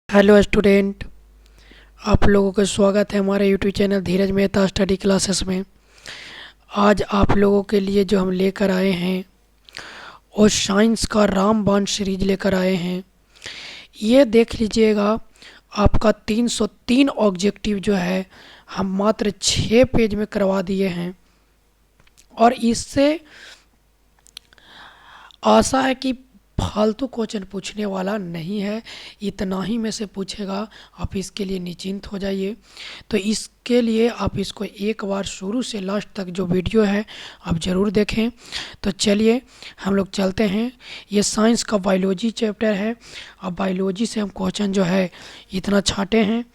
Hello student, आप लोगों का स्वागत है हमारे यूट्यूब चैनल धीरज मेहता स्टडी क्लासेस में। आज आप लोगों के लिए जो हम लेकर आए हैं वो साइंस का रामबाण सीरीज लेकर आए हैं। ये देख लीजिएगा, आपका 303 ऑब्जेक्टिव जो है हम मात्र 6 पेज में करवा दिए हैं और इससे आशा है कि फालतू क्वेश्चन पूछने वाला नहीं है, इतना ही में से पूछेगा। आप इसके लिए निश्चिंत हो जाइए। तो इसके लिए आप इसको एक बार शुरू से लास्ट तक जो वीडियो है आप ज़रूर देखें। तो चलिए हम लोग चलते हैं। ये साइंस का बायोलॉजी चैप्टर है। अब बायोलॉजी से हम क्वेश्चन जो है इतना छाटे हैं।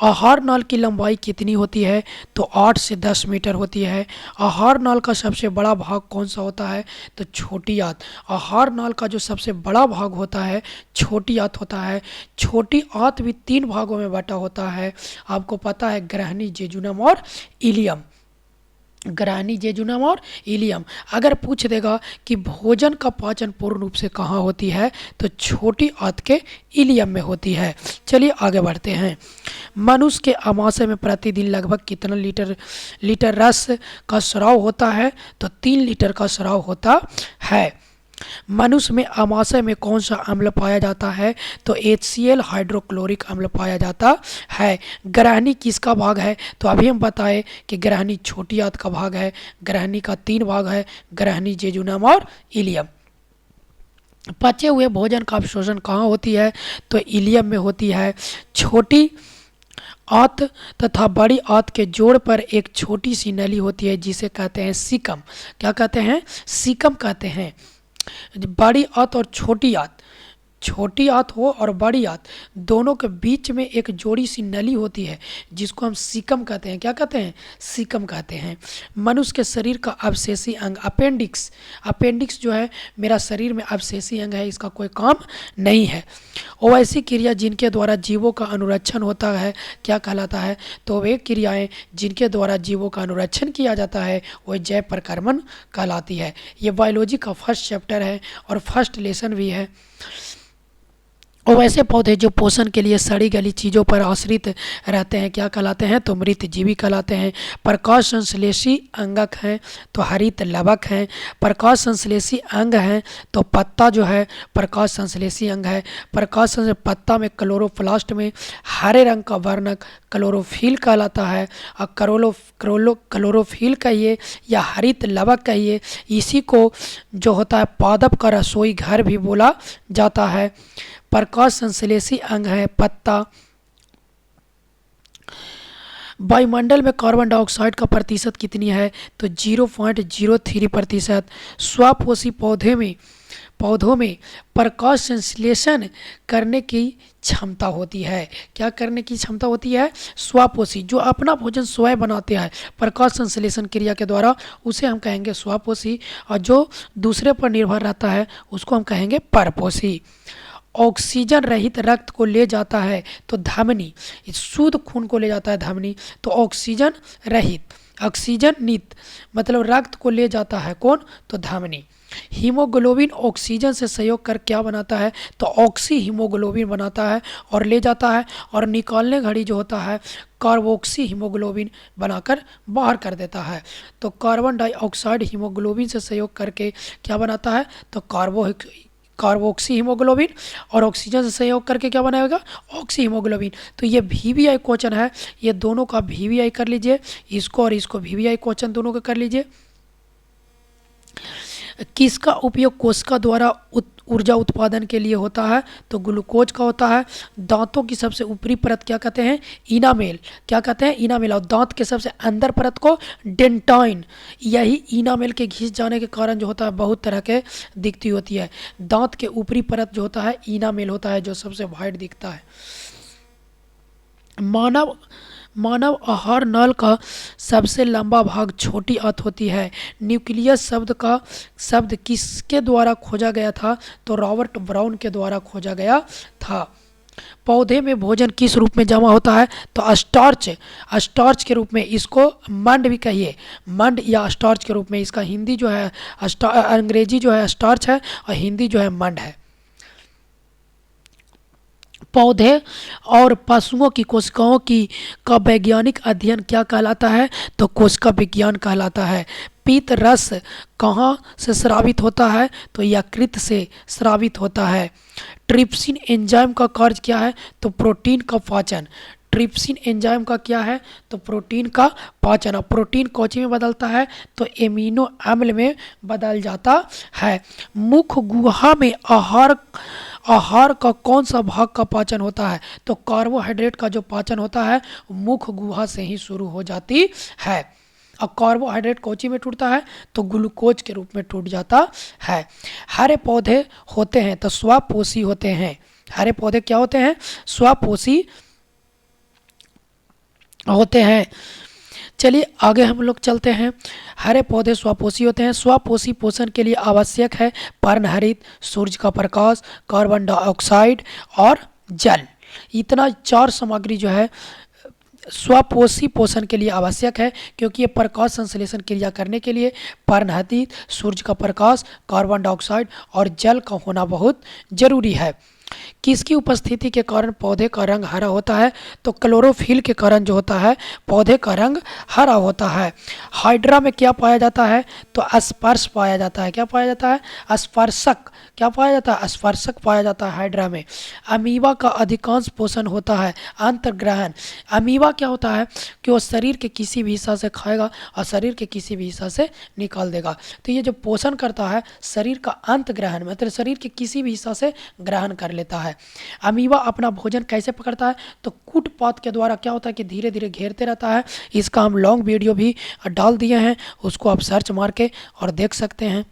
आहार नाल की लंबाई कितनी होती है? तो 8 से 10 मीटर होती है। आहार नाल का सबसे बड़ा भाग कौन सा होता है? तो छोटी आंत। आहार नाल का जो सबसे बड़ा भाग होता है छोटी आंत होता है। छोटी आंत भी 3 भागों में बटा होता है। आपको पता है, ग्रहणी, जेजुनम और इलियम। ग्रहणी, जेजुनम और इलियम। अगर पूछ देगा कि भोजन का पाचन पूर्ण रूप से कहाँ होती है, तो छोटी आंत के इलियम में होती है। चलिए आगे बढ़ते हैं। मनुष्य के आमाशय में प्रतिदिन लगभग कितना लीटर रस का स्राव होता है? तो 3 लीटर का स्राव होता है। मनुष्य में आमाशय में कौन सा अम्ल पाया जाता है? तो HCl हाइड्रोक्लोरिक अम्ल पाया जाता है। ग्रहणी किसका भाग है? तो अभी हम बताए कि ग्रहणी छोटी आंत का भाग है। ग्रहणी का 3 भाग है, ग्रहणी, जेजुनम और इलियम। पचे हुए भोजन का अवशोषण कहाँ होती है? तो इलियम में होती है। छोटी आंत तथा बड़ी आंत के जोड़ पर एक छोटी सी नली होती है जिसे कहते हैं सीकम। क्या कहते हैं? सीकम कहते हैं। बड़ी आंत और छोटी आंत, छोटी आंत हो और बड़ी आंत, दोनों के बीच में एक जोड़ी सी नली होती है जिसको हम सीकम कहते हैं। क्या कहते हैं? सीकम कहते हैं। मनुष्य के शरीर का अवशेषी अंग अपेंडिक्स। अपेंडिक्स जो है मेरा शरीर में अवशेषी अंग है, इसका कोई काम नहीं है। और ऐसी क्रिया जिनके द्वारा जीवों का अनुरक्षण होता है क्या कहलाता है? तो वे क्रियाएं जिनके द्वारा जीवों का अनुरक्षण किया जाता है वह जैव प्रक्रमण कहलाती है। ये बायोलॉजी का फर्स्ट चैप्टर है और फर्स्ट लेसन भी है। और वैसे पौधे जो पोषण के लिए सड़ी गली चीज़ों पर आश्रित रहते हैं क्या कहलाते हैं? तो मृतजीवी कहलाते हैं। प्रकाश संश्लेषी अंगक हैं तो हरित लवक हैं। प्रकाश संश्लेषी अंग हैं तो पत्ता जो है प्रकाश संश्लेषी अंग है। पत्ता में क्लोरोप्लास्ट में हरे रंग का वर्णक क्लोरोफिल कहलाता है। और क्लोरोफिल कहिए या हरित लवक कहिए, इसी को जो होता है पादप का रसोई घर भी बोला जाता है। प्रकाश संश्लेषी अंग है पत्ता। वायुमंडल में कार्बन डाइऑक्साइड का प्रतिशत कितनी है? तो 0.03%। स्वपोषी पौधों में प्रकाश संश्लेषण करने की क्षमता होती है। क्या करने की क्षमता होती है? स्वपोषी, जो अपना भोजन स्वयं बनाते हैं प्रकाश संश्लेषण क्रिया के द्वारा, उसे हम कहेंगे स्वपोषी। और जो दूसरे पर निर्भर रहता है उसको हम कहेंगे परपोषी। ऑक्सीजन रहित रक्त को ले जाता है तो धमनी, शुद्ध खून को ले जाता है धमनी। तो ऑक्सीजन रहित, ऑक्सीजन नित मतलब रक्त को ले जाता है कौन? तो धमनी। हीमोग्लोबिन ऑक्सीजन से सहयोग कर क्या बनाता है? तो ऑक्सी हीमोग्लोबिन बनाता है और ले जाता है। और निकालने घड़ी जो होता है कार्बोक्सी हीमोग्लोबिन बनाकर बाहर कर देता है। तो कार्बन डाइऑक्साइड हीमोग्लोबिन से सहयोग करके क्या बनाता है? तो कार्बोक्सी हीमोग्लोबिन। और ऑक्सीजन से सहयोग करके क्या बनाएगा? Oxy haemoglobin. तो ये VVI क्वेश्चन है, ये दोनों का VVI कर लीजिए, इसको और इसको VVI क्वेश्चन दोनों का कर लीजिए। किसका उपयोग कोशिका द्वारा ऊर्जा उत्पादन के लिए होता है? तो ग्लूकोज का होता है। दांतों की सबसे ऊपरी परत क्या कहते हैं? इनामेल। क्या कहते हैं? इनामेल। और दांत के सबसे अंदर परत को डेंटाइन। यही इनामेल के घिस जाने के कारण जो होता है बहुत तरह के दिखती होती है। दांत के ऊपरी परत जो होता है इनामेल होता है, जो सबसे वाइट दिखता है। मानव आहार नल का सबसे लंबा भाग छोटी आंत होती है। न्यूक्लियस शब्द किसके द्वारा खोजा गया था? तो रॉबर्ट ब्राउन के द्वारा खोजा गया था। पौधे में भोजन किस रूप में जमा होता है? तो स्टार्च के रूप में। इसको मंड भी कहिए, मंड या स्टार्च के रूप में। इसका हिंदी जो है अंग्रेजी जो है स्टार्च है और हिंदी जो है मंड है। पौधे और पशुओं की कोशिकाओं की का वैज्ञानिक अध्ययन क्या कहलाता है? तो कोशिका विज्ञान कहलाता है। पीत रस कहाँ से स्रावित होता है? तो यकृत से स्रावित होता है। ट्रिप्सिन एंजाइम का कार्य क्या है? तो प्रोटीन का पाचन। ट्रिप्सिन एंजाइम का क्या है? तो प्रोटीन का पाचन। अब प्रोटीन कौची में बदलता है? तो एमिनो अम्ल में बदल जाता है। मुख गुहा में आहार आहार का कौन सा भाग का पाचन होता है? तो कार्बोहाइड्रेट का जो पाचन होता है मुख गुहा से ही शुरू हो जाती है। अब कार्बोहाइड्रेट कौची में टूटता है? तो ग्लूकोज के रूप में टूट जाता है। हरे पौधे होते हैं तो स्वपोषी होते हैं। हरे पौधे क्या होते हैं? स्वपोषी होते हैं। चलिए आगे हम लोग चलते हैं। हरे पौधे स्वपोषी होते हैं। स्वपोषी पोषण के लिए आवश्यक है पर्णहरित, सूर्य का प्रकाश, कार्बन डाइऑक्साइड और जल। इतना 4 सामग्री जो है स्वपोषी पोषण के लिए आवश्यक है, क्योंकि ये प्रकाश संश्लेषण क्रिया करने के लिए पर्णहरित, सूर्य का प्रकाश, कार्बन डाइऑक्साइड और जल का होना बहुत जरूरी है। किसकी उपस्थिति के कारण पौधे का रंग हरा होता है? तो क्लोरोफिल के कारण जो होता है पौधे का रंग हरा होता है। हाइड्रा में क्या पाया जाता है? तो स्पर्श पाया जाता है। क्या पाया जाता है? स्पर्शक। क्या पाया जाता है? स्पर्शक पाया जाता है हाइड्रा में। अमीबा का अधिकांश पोषण होता है अंतर्ग्रहण। अमीबा क्या होता है कि वो शरीर के किसी भी हिस्सा से खाएगा और शरीर के किसी भी हिस्सा से निकाल देगा। तो ये जो पोषण करता है शरीर का अंतग्रहण, मतलब शरीर के किसी भी हिस्सा से ग्रहण कर लेता है। अमीबा अपना भोजन कैसे पकड़ता है? तो कूट पात के द्वारा क्या होता है कि धीरे धीरे घेरते रहता है। इसका हम लॉन्ग वीडियो भी डाल दिए हैं, उसको आप सर्च मार के और देख सकते हैं।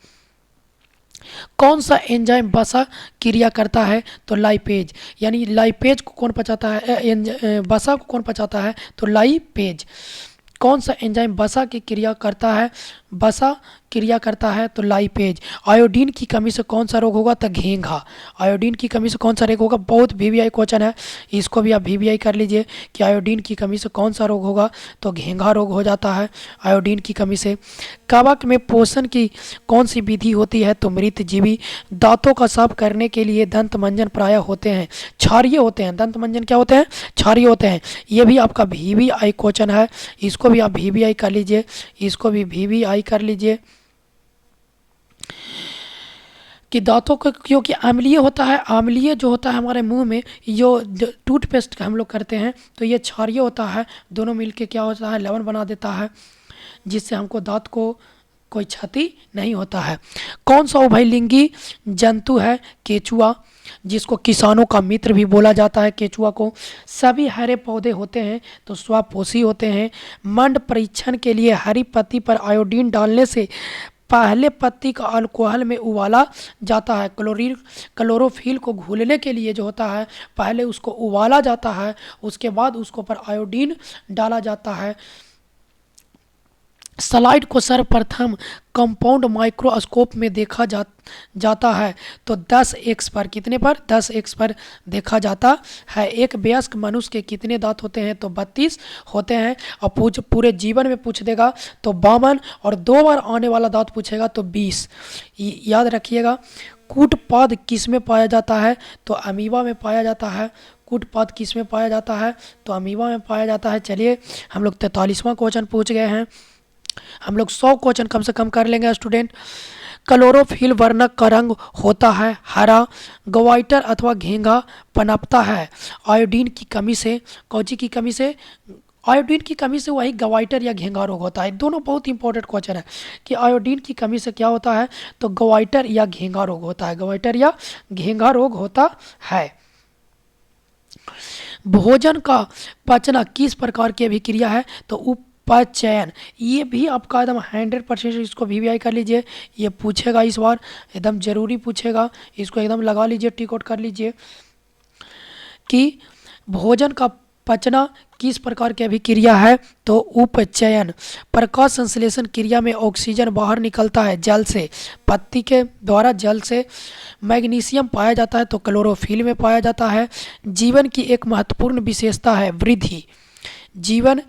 कौन सा एंजाइम वसा क्रिया करता है? तो लाइपेज। यानी लाइपेज को कौन पचाता है? वसा को कौन पचाता है? तो लाइपेज। कौन सा एंजाइम वसा की क्रिया करता है? वसा क्रिया करता है तो लाइपेज। आयोडीन की कमी से कौन सा रोग होगा? तो घेंघा। आयोडीन की कमी से कौन सा रोग होगा? बहुत वीवीआई क्वेश्चन है, इसको भी आप वीवीआई कर लीजिए कि आयोडीन की कमी से कौन सा रोग होगा? तो घेंघा रोग हो जाता है आयोडीन की कमी से। कवक में पोषण की कौन सी विधि होती है? तो मृतजीवी। दांतों का साफ करने के लिए दंत मंजन प्रायः होते हैं क्षारीय होते हैं। दंत मंजन क्या होते हैं? क्षारीय होते हैं। ये भी आपका वीवीआई क्वेश्चन है, इसको भी आप वीवीआई कर लीजिए, इसको भी वीवीआई कर लीजिए कि दांतों को, क्योंकि अम्लीय होता है। अम्लीय जो होता है हमारे मुंह में, जो टूथपेस्ट का हम लोग करते हैं तो ये क्षारीय होता है। दोनों मिलके क्या होता है? लवण बना देता है, जिससे हमको दांत को कोई क्षति नहीं होता है। कौन सा उभयलिंगी जंतु है? केचुआ, जिसको किसानों का मित्र भी बोला जाता है केचुआ को। सभी हरे पौधे होते हैं तो स्वपोषी होते हैं। मंड परीक्षण के लिए हरी पत्ती पर आयोडीन डालने से पहले पत्ती का अल्कोहल में उबाला जाता है। क्लोरोफिल को घोलने के लिए जो होता है पहले उसको उबाला जाता है, उसके बाद उसको पर आयोडीन डाला जाता है। सलाइड को सर्वप्रथम कंपाउंड माइक्रोस्कोप में देखा जाता है तो 10x पर, कितने पर? 10x पर देखा जाता है। एक वयस्क मनुष्य के कितने दांत होते हैं? तो 32 होते हैं। और पूरे जीवन में पूछ देगा तो 52, और 2 बार आने वाला दांत पूछेगा तो 20। याद रखिएगा। कूटपाद किस में पाया जाता है? तो अमीबा में पाया जाता है। कूटपाद किस में पाया जाता है? तो अमीबा में पाया जाता है। चलिए हम लोग 43वां क्वेश्चन पूछ गए हैं, हम लोग 100 क्वेश्चन कम से कम कर लेंगे स्टूडेंट। क्लोरोफिल वर्णक का रंग होता है हरा। ग्वाइटर अथवा घेंघा पनपता है आयोडीन की कमी से। कौची की कमी से? आयोडीन की कमी से वही ग्वाइटर या घेंघा रोग होता है। दोनों बहुत इंपॉर्टेंट क्वेश्चन है कि आयोडीन की कमी से क्या होता है? तो ग्वाइटर या घेंघा रोग होता है। ग्वाइटर या घेंघा रोग होता है। भोजन का पचना किस प्रकार की अभिक्रिया है? तो उपचयन। ये भी आपका एकदम 100%, इसको वीवीआई कर लीजिए, ये पूछेगा इस बार, एकदम जरूरी पूछेगा, इसको एकदम लगा लीजिए, टिक आउट कर लीजिए कि भोजन का पचना किस प्रकार की अभिक्रिया है? तो उपचयन। प्रकाश संश्लेषण क्रिया में ऑक्सीजन बाहर निकलता है जल से, पत्ती के द्वारा जल से। मैग्नीशियम पाया जाता है तो क्लोरोफिल में पाया जाता है। जीवन की एक महत्वपूर्ण विशेषता है वृद्धि। जीवन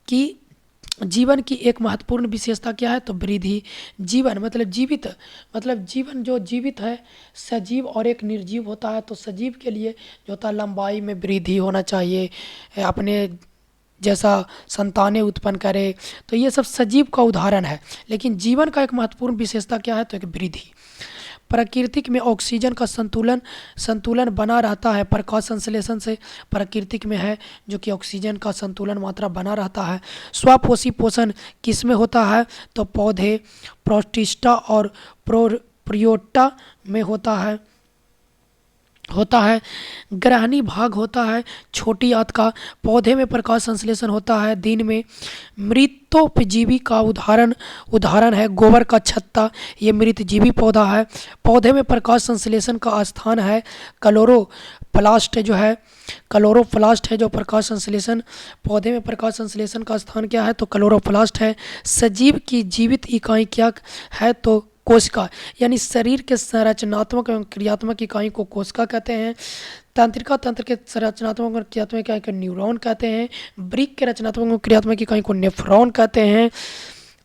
की जीवन की एक महत्वपूर्ण विशेषता क्या है? तो वृद्धि। जीवन मतलब जीवित, मतलब जीवन जो जीवित है, सजीव और एक निर्जीव होता है। तो सजीव के लिए जो होता है लंबाई में वृद्धि होना चाहिए, अपने जैसा संतानें उत्पन्न करे। तो ये सब सजीव का उदाहरण है। लेकिन जीवन का एक महत्वपूर्ण विशेषता क्या है? तो एक वृद्धि। प्राकृतिक में ऑक्सीजन का संतुलन संतुलन बना रहता है प्रकाश संश्लेषण से। प्राकृतिक में है जो कि ऑक्सीजन का संतुलन मात्रा बना रहता है। स्वपोषी पोषण किस में होता है? तो पौधे, प्रोटिस्टा और प्रोयोटा में होता है। ग्रहणी भाग होता है छोटी आंत का। पौधे में प्रकाश संश्लेषण होता है दिन में। मृतोपजीवी का उदाहरण है गोबर का छत्ता, ये मृतजीवी पौधा है। पौधे में प्रकाश संश्लेषण का स्थान है क्लोरोप्लास्ट क्लोरोप्लास्ट है जो प्रकाश संश्लेषण। पौधे में प्रकाश संश्लेषण का स्थान क्या है? तो क्लोरोप्लास्ट है। सजीव की जीवित इकाई क्या है? तो कोशिका, यानी शरीर के संरचनात्मक एवं क्रियात्मक इकाई को कोशिका कहते हैं। तंत्रिका तंत्र के संरचनात्मक और क्रियात्मक इकाई को न्यूरॉन कहते हैं। वृक्क के रचनात्मक और क्रियात्मक इकाई को नेफ्रॉन कहते हैं।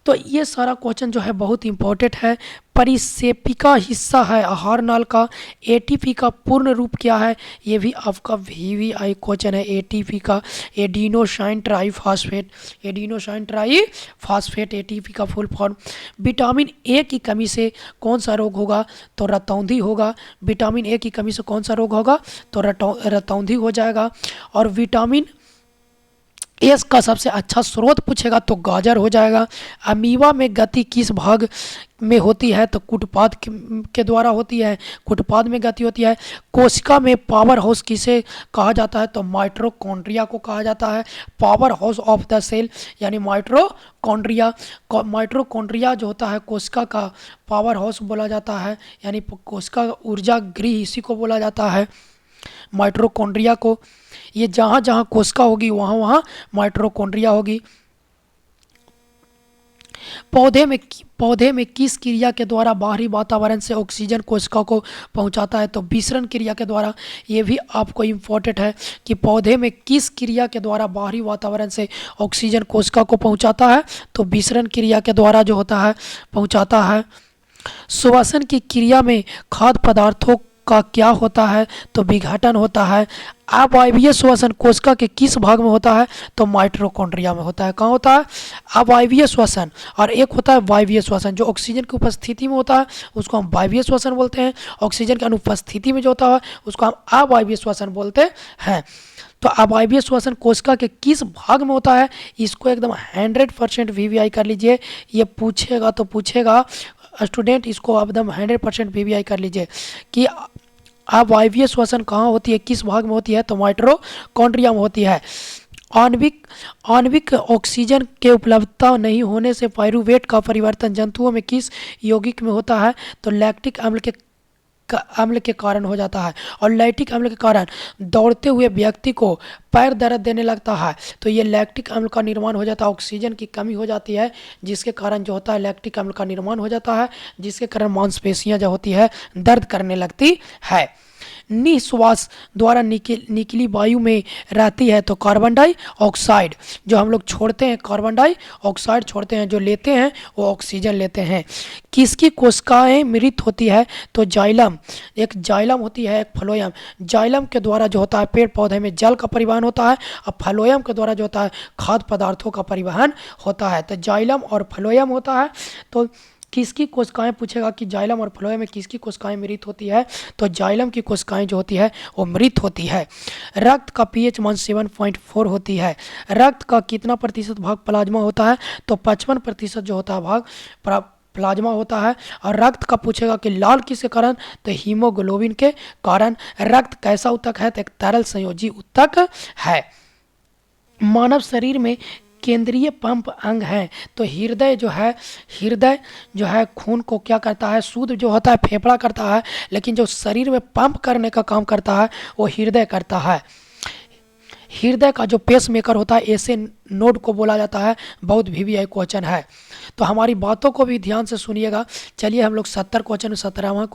तो ये सारा क्वेश्चन जो है बहुत इंपॉर्टेंट है। परिसेपिका हिस्सा है आहार नाल का। एटीपी का पूर्ण रूप क्या है? ये भी आपका वीवीआई क्वेश्चन है। एटीपी का adenosine triphosphate, adenosine triphosphate ATP का फुल फॉर्म। विटामिन ए की कमी से कौन सा रोग होगा? तो रतौंधी होगा। विटामिन ए की कमी से कौन सा रोग होगा? तो रतौंधी हो जाएगा। और विटामिन एस का सबसे अच्छा स्रोत पूछेगा तो गाजर हो जाएगा। अमीबा में गति किस भाग में होती है? तो कुटपाद के द्वारा होती है। कुटपाद में गति होती है। कोशिका में पावर हाउस किसे कहा जाता है? तो माइटोकॉन्ड्रिया को कहा जाता है। Power house of the cell यानी माइटोकॉन्ड्रिया। माइटोकॉन्ड्रिया जो होता है कोशिका का पावर हाउस बोला जाता है, यानी कोशिका ऊर्जा गृह इसी को बोला जाता है माइटोकॉन्ड्रिया को। ये जहाँ जहाँ कोशिका होगी वहाँ वहाँ माइटोकॉन्ड्रिया होगी। पौधे में किस क्रिया के द्वारा बाहरी वातावरण से ऑक्सीजन कोशिका को पहुंचाता है? तो विसरण क्रिया के द्वारा। ये भी आपको इम्पोर्टेंट है कि पौधे में किस क्रिया के द्वारा बाहरी वातावरण से ऑक्सीजन कोशिका को पहुंचाता है? तो विसरण क्रिया के द्वारा जो होता है पहुंचाता है। श्वसन की क्रिया में खाद्य पदार्थों का क्या होता है? तो विघटन होता है। अवायवीय श्वसन कोशिका के किस भाग में होता है? तो माइटोकॉन्ड्रिया में होता है। कहाँ होता है? अवायवीय श्वसन। और एक होता है वायवीय श्वसन, जो ऑक्सीजन की उपस्थिति में होता है उसको हम वायवीय श्वसन बोलते हैं। ऑक्सीजन की अनुपस्थिति में जो होता है उसको हम अवायवीय श्वसन बोलते हैं। तो अवायवीय श्वसन कोशिका के किस भाग में होता है? इसको एकदम 100% वीवीआई कर लीजिए। ये पूछेगा तो पूछेगा स्टूडेंट, इसको एकदम 100% वीवीआई कर लीजिए कि अवायवीय श्वसन कहाँ होती है, किस भाग में होती है? तो माइटोकॉन्ड्रिया में होती है। आणविक ऑक्सीजन के उपलब्धता नहीं होने से पायरूवेट का परिवर्तन जंतुओं में किस यौगिक में होता है? तो लैक्टिक अम्ल के कारण हो जाता है। और लैक्टिक अम्ल के कारण दौड़ते हुए व्यक्ति को पैर दर्द देने लगता है। तो ये लैक्टिक अम्ल का निर्माण हो जाता है। ऑक्सीजन की कमी हो जाती है जिसके कारण जो होता है लैक्टिक अम्ल का निर्माण हो जाता है, जिसके कारण मांसपेशियां जो होती है दर्द करने लगती है। निश्वास द्वारा निकली वायु में रहती है तो कार्बन डाइऑक्साइड जो हम लोग छोड़ते हैं, कार्बन डाइऑक्साइड छोड़ते हैं, जो लेते हैं वो ऑक्सीजन लेते हैं। किसकी कोशिकाएं मृत होती है? तो जाइलम, एक जाइलम होती है, एक फ्लोएम। जाइलम के द्वारा जो होता है पेड़ पौधे में जल का परिवहन होता है और फ्लोएम के द्वारा जो होता है खाद्य पदार्थों का परिवहन होता है। तो जाइलम और फ्लोएम होता है। तो किसकी कोशिकाएं पूछेगा कि जाइलम और फ्लोएम में किसकी कोशिकाएं मृत होती है? तो जाइलम की कोशिकाएं जो होती है वो मृत होती है। रक्त का पीएच मान 7.4 होती है। रक्त का कितना प्रतिशत भाग प्लाज्मा होता है? तो 55% जो होता है भाग प्लाज्मा होता है। और रक्त का पूछेगा कि लाल किसके कारण? तो हीमोग्लोबिन के कारण। रक्त कैसा ऊतक है? तो एक तरल संयोजी ऊतक है। मानव शरीर में केंद्रीय पंप अंग है तो हृदय जो है खून को क्या करता है? शुद्ध जो होता है फेफड़ा करता है, लेकिन जो शरीर में पंप करने का काम करता है वो हृदय करता है। हृदय का जो पेस मेकर होता है नोड को बोला जाता है, बहुत वीवीआई क्वेश्चन है। तो हमारी बातों को भी ध्यान से सुनिएगा। चलिए हम लोग 70 क्वेश्चन, 17वां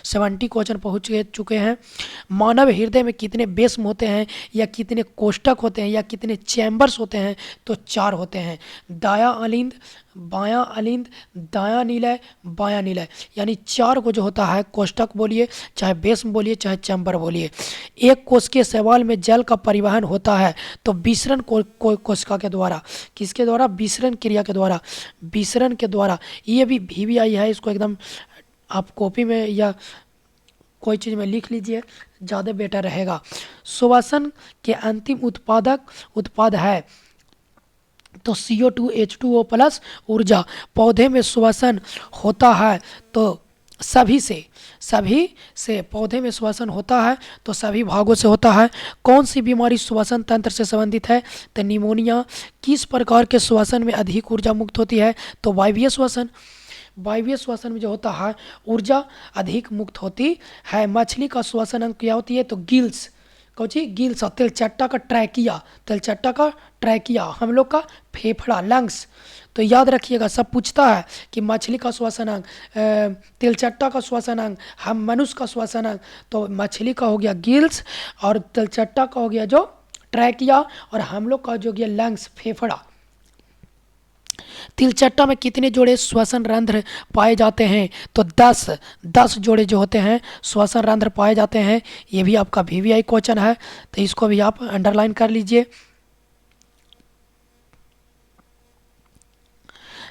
70 क्वेश्चन पहुँच चुके हैं। मानव हृदय में कितने बेस्म होते हैं, या कितने कोष्ठक होते हैं, या कितने चैम्बर्स होते हैं? तो 4 होते हैं। दायां अलिंद, बायां अलिंद, दायां निलय, बायां निलय, यानी 4 को जो होता है, कोष्ठक बोलिए, चाहे बेस्म बोलिए, चाहे चैम्बर बोलिए। एक कोशिकीय शैवाल में जल का परिवहन होता है तो विसरण कोशिका के द्वारा। किसके द्वारा? विसरण क्रिया के द्वारा, विसरण के द्वारा। ये भी वीवीआई है, इसको एकदम आप कॉपी में या कोई चीज़ में लिख लीजिए, ज़्यादा बेटर रहेगा। श्वसन के अंतिम उत्पाद है तो CO2H2O प्लस ऊर्जा। पौधे में श्वसन होता है तो सभी से पौधे में श्वसन होता है तो सभी भागों से होता है। कौन सी बीमारी श्वसन तंत्र से संबंधित है? तो निमोनिया। किस प्रकार के श्वसन में अधिक ऊर्जा मुक्त होती है? तो वायवीय श्वसन। वायवीय श्वसन में जो होता है ऊर्जा अधिक मुक्त होती है। मछली का श्वसन अंग क्या होती है? तो गिल्स। कौची? गिल्स। तिलचट्टा का ट्रैकिया, तिलचट्टा का ट्रैकिया। हम लोग का फेफड़ा, लंग्स। तो याद रखिएगा, सब पूछता है कि मछली का श्वसन अंग, तिलचट्टा का श्वसन अंग, हम मनुष्य का श्वसन अंग। तो मछली का हो गया गिल्स, और तिलचट्टा का हो गया जो ट्रैकिया, और हम लोग का जो गया लंग्स, फेफड़ा। तिलचट्टा में कितने जोड़े श्वसन रंध्र पाए जाते हैं? तो 10 जोड़े जो होते हैं श्वसन रंध्र पाए जाते हैं। ये भी आपका वीवीआई क्वेश्चन है, तो इसको भी आप अंडरलाइन कर लीजिए।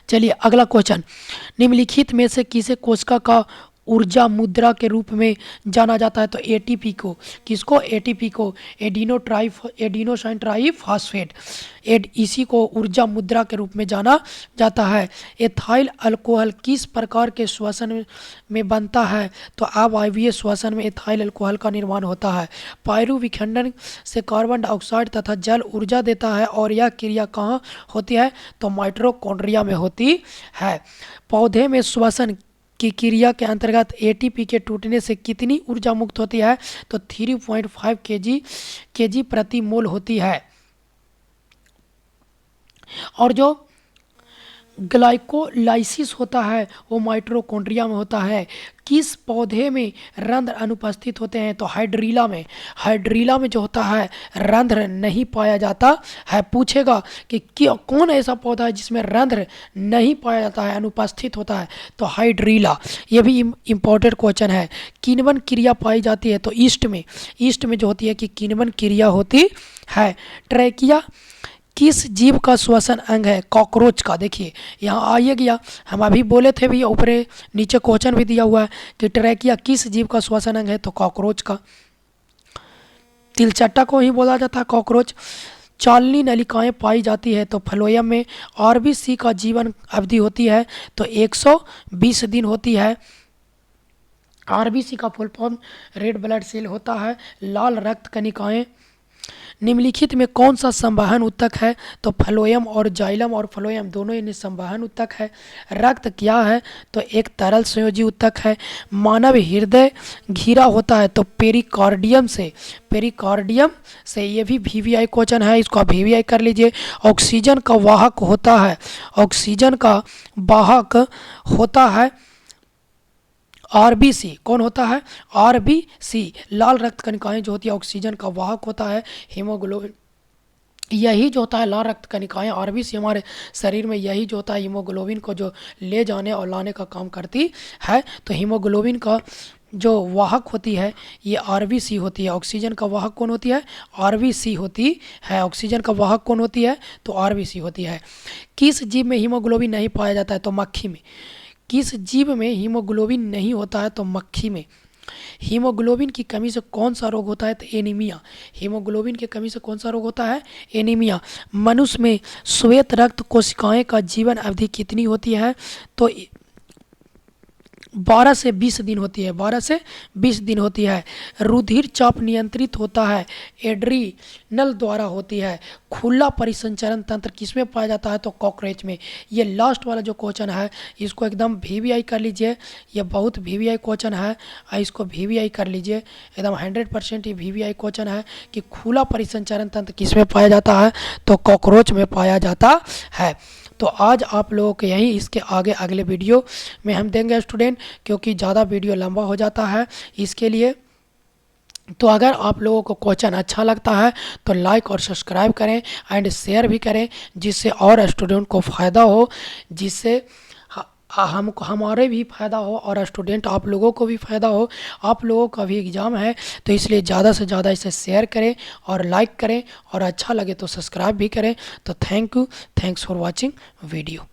चलिए अगला क्वेश्चन, निम्नलिखित में से किसे कोशिका का ऊर्जा मुद्रा के रूप में जाना जाता है? तो एटीपी को। किसको? एटीपी को, एडिनोसाइन ट्राइफॉस्फेट। इसी को ऊर्जा मुद्रा के रूप में जाना जाता है। एथाइल अल्कोहल किस प्रकार के श्वसन में बनता है? तो अवायवीय श्वसन में एथाइल अल्कोहल का निर्माण होता है। पायरु विखंडन से कार्बन डाइऑक्साइड तथा जल ऊर्जा देता है, और यह क्रिया कहाँ होती है? तो माइटोकॉन्ड्रिया में होती है। पौधे में श्वसन की क्रिया के अंतर्गत एटीपी के टूटने से कितनी ऊर्जा मुक्त होती है? तो 3.5 केजी प्रति मोल होती है। और जो ग्लाइकोलाइसिस होता है वो माइटोकॉन्ड्रिया में होता है। किस पौधे में रंध्र अनुपस्थित होते हैं? तो हाइड्रीला में। हाइड्रीला में जो होता है रंध्र नहीं पाया जाता है। पूछेगा कि कौन ऐसा पौधा है जिसमें रंध्र नहीं पाया जाता है, अनुपस्थित होता है? तो हाइड्रीला। ये भी इम्पोर्टेंट क्वेश्चन है। किण्वन क्रिया पाई जाती है? तो ईस्ट में जो होती है कि किण्वन क्रिया होती है। ट्रैकिया किस जीव का श्वसन अंग है? कॉकरोच का। देखिए यहाँ आइए गया, हम अभी बोले थे भैया, ऊपर नीचे क्वेश्चन भी दिया हुआ है कि ट्रैकिया किस जीव का श्वसन अंग है? तो कॉकरोच का। तिलचट्टा को ही बोला जाता है कॉकरोच। चालनी नलिकाएं पाई जाती है? तो फ्लोएम में। आरबीसी का जीवन अवधि होती है? तो 120 दिन होती है। आरबीसी का full form red blood cell होता है। लाल रक्त कणिकाएं। निम्नलिखित में कौन सा संवहन ऊतक है? तो फ्लोएम और जाइलम और फ्लोएम दोनों ही संवहन ऊतक है। रक्त क्या है? तो एक तरल संयोजी ऊतक है। मानव हृदय घिरा होता है? तो पेरिकार्डियम से। ये भी वीवीआई क्वेश्चन है, इसको आप वीवीआई कर लीजिए। ऑक्सीजन का वाहक होता है? ऑक्सीजन का वाहक होता है आरबीसी। कौन होता है? आरबीसी। लाल रक्त कणिकाएं जो होती है ऑक्सीजन का वाहक होता है। हीमोग्लोबिन, यही जो होता है लाल रक्त कणिकाएं आरबीसी हमारे शरीर में, यही जो होता है हीमोग्लोबिन को जो ले जाने और लाने का काम करती है। तो हीमोग्लोबिन का जो वाहक होती है ये आरबीसी होती है। ऑक्सीजन का वाहक कौन होती है? आरबीसी होती है। ऑक्सीजन का वाहक कौन होती है? तो आरबीसी होती है। किस जीव में हीमोग्लोबिन नहीं पाया जाता है? तो मक्खी में। किस जीव में हीमोग्लोबिन नहीं होता है? तो मक्खी में। हीमोग्लोबिन की कमी से कौन सा रोग होता है? तो एनीमिया। हीमोग्लोबिन की कमी से कौन सा रोग होता है? एनीमिया। मनुष्य में श्वेत रक्त कोशिकाएं का जीवन अवधि कितनी होती है? तो 12 से 20 दिन होती है, 12 से 20 दिन होती है। रुधिर चाप नियंत्रित होता है, एड्रीनल द्वारा होती है। खुला परिसंचरण तंत्र किसमें पाया जाता है? तो कॉकरोच में। ये लास्ट वाला जो क्वेश्चन है इसको एकदम वीवीआई कर लीजिए, ये बहुत वीवीआई क्वेश्चन है, इसको वीवीआई कर लीजिए, एकदम 100% ये वीवीआई क्वेश्चन है कि खुला परिसंचरण तंत्र किसमें पाया जाता है? तो कॉकरोच में पाया जाता है। तो आज आप लोगों को यहीं, इसके आगे अगले वीडियो में हम देंगे स्टूडेंट, क्योंकि ज़्यादा वीडियो लंबा हो जाता है इसके लिए। तो अगर आप लोगों को क्वेश्चन अच्छा लगता है तो लाइक और सब्सक्राइब करें एंड शेयर भी करें, जिससे और स्टूडेंट को फ़ायदा हो, जिससे हमको, हमारे भी फ़ायदा हो और स्टूडेंट आप लोगों को भी फ़ायदा हो। आप लोगों का भी एग्ज़ाम है, तो इसलिए ज़्यादा से ज़्यादा इसे शेयर करें और लाइक करें, और अच्छा लगे तो सब्सक्राइब भी करें। तो thank you, thanks for watching video.